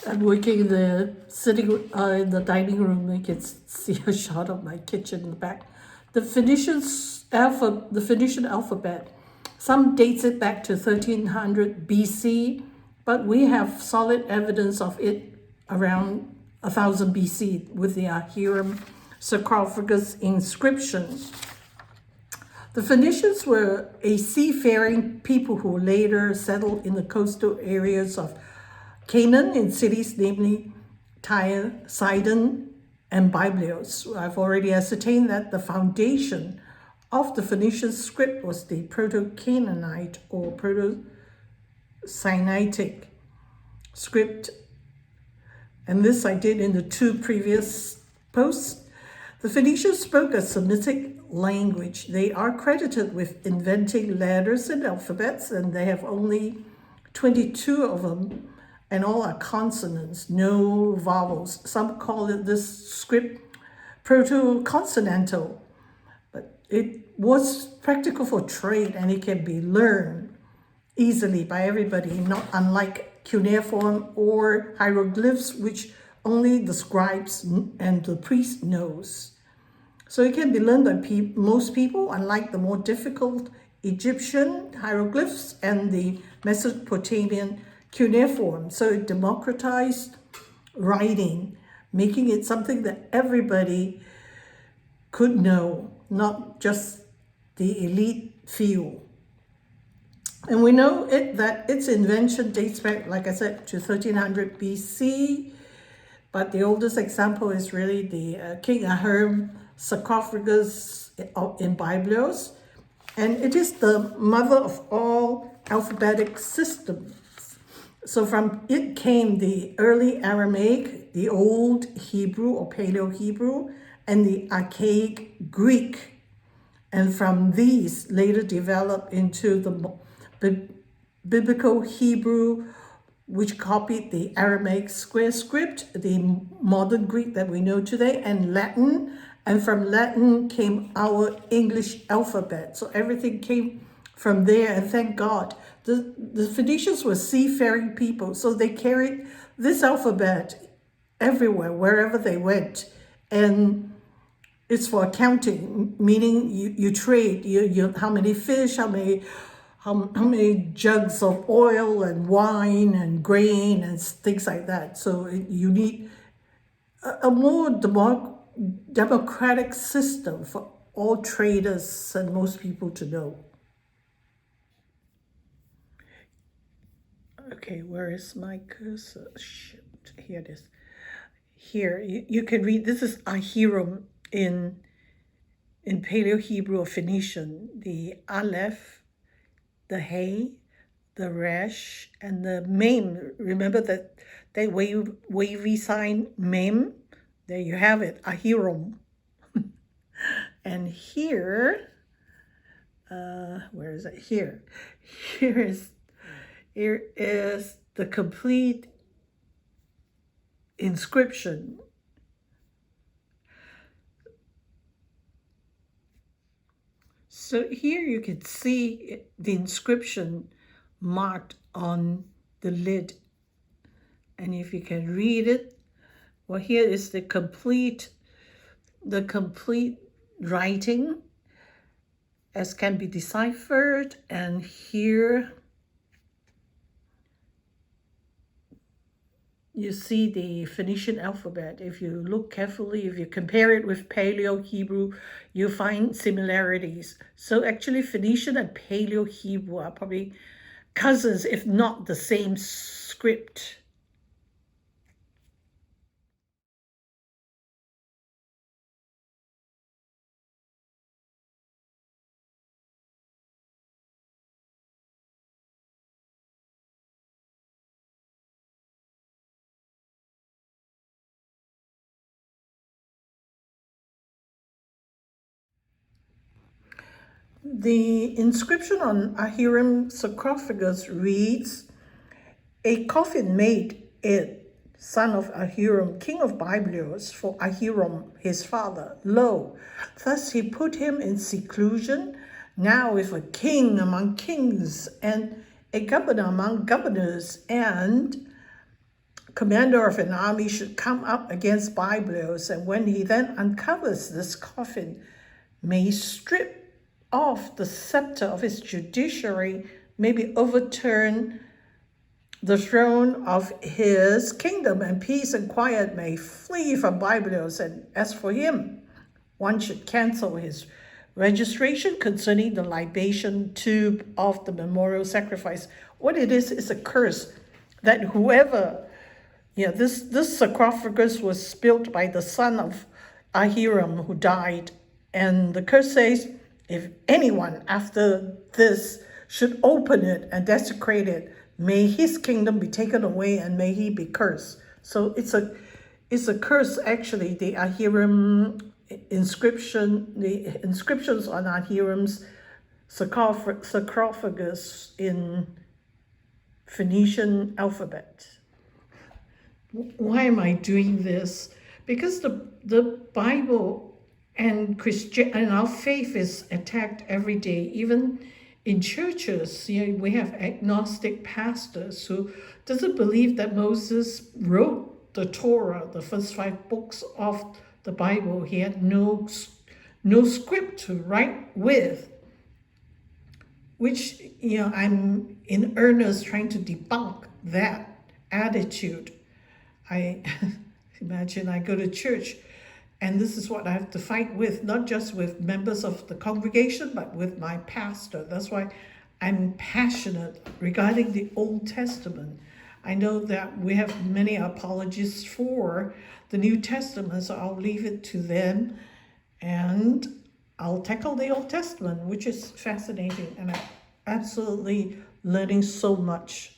I'm working in the in the dining room. You can see a shot of my kitchen in the back. The Phoenician alphabet. Some dates it back to 1300 BC, but we have solid evidence of it around 1000 BC with the Ahiram sarcophagus inscription. The Phoenicians were a seafaring people who later settled in the coastal areas of Canaan in cities, namely Tyre, Sidon, and Byblos. I've already ascertained that the foundation of the Phoenician script was the Proto-Canaanite or Proto-Sinaitic script. And this I did in the 2 previous posts. The Phoenicians spoke a Semitic language. They are credited with inventing letters and alphabets, and they have only 22 of them, and all are consonants, no vowels. Some call it this script proto-consonantal, but it was practical for trade and it can be learned easily by everybody, not unlike cuneiform or hieroglyphs, which only the scribes and the priest knows. So it can be learned by most people, unlike the more difficult Egyptian hieroglyphs and the Mesopotamian cuneiform. So it democratized writing, making it something that everybody could know, not just the elite few. And we know that its invention dates back, like I said, to 1300 BC. But the oldest example is really the King Ahiram sarcophagus in Byblos. And it is the mother of all alphabetic systems. So from it came the early Aramaic, the Old Hebrew or Paleo-Hebrew, and the Archaic Greek. And from these later developed into the Biblical Hebrew, which copied the Aramaic square script, the modern Greek that we know today, and Latin. And from Latin came our English alphabet. So everything came from there, and thank God. The Phoenicians were seafaring people, so they carried this alphabet everywhere, wherever they went. And it's for accounting, meaning you trade, how many fish, how many jugs of oil and wine and grain and things like that. So you need a more democratic system for all traders and most people to know. Okay, where is my cursor? Shit, here it is. Here, you can read, this is Ahiram in Paleo-Hebrew or Phoenician, the Aleph, the Hey, the Resh, and the Mem. Remember that wavy sign, Mem? There you have it, Ahiram. And here, where is it? Here is the complete inscription. So here you can see the inscription marked on the lid. And if you can read it, well, here is the complete writing as can be deciphered. And here you see the Phoenician alphabet. If you look carefully, if you compare it with Paleo-Hebrew, you find similarities. So actually Phoenician and Paleo-Hebrew are probably cousins, if not the same script. The inscription on Ahiram sarcophagus reads, "A coffin made it, son of Ahiram, king of Byblos, for Ahiram his father. Lo, thus he put him in seclusion, now with a king among kings, and a governor among governors, and commander of an army should come up against Byblos, and when he then uncovers this coffin, may he strip off the scepter of his judiciary, maybe overturn the throne of his kingdom, and peace and quiet may flee from Byblos. And as for him, one should cancel his registration concerning the libation tube of the memorial sacrifice. What it is a curse that whoever, this sarcophagus was built by the son of Ahiram who died. And the curse says, if anyone after this should open it and desecrate it, may his kingdom be taken away and may he be cursed. So it's a curse, actually. The Ahiram inscription, the inscriptions on Ahiram's sarcophagus in Phoenician alphabet. Why am I doing this? Because the Bible and our faith is attacked every day. Even in churches, we have agnostic pastors who doesn't believe that Moses wrote the Torah, the first 5 books of the Bible. He had no script to write with, which, I'm in earnest trying to debunk that attitude. I imagine I go to church and this is what I have to fight with, not just with members of the congregation, but with my pastor. That's why I'm passionate regarding the Old Testament. I know that we have many apologists for the New Testament, so I'll leave it to them. And I'll tackle the Old Testament, which is fascinating. And I'm absolutely learning so much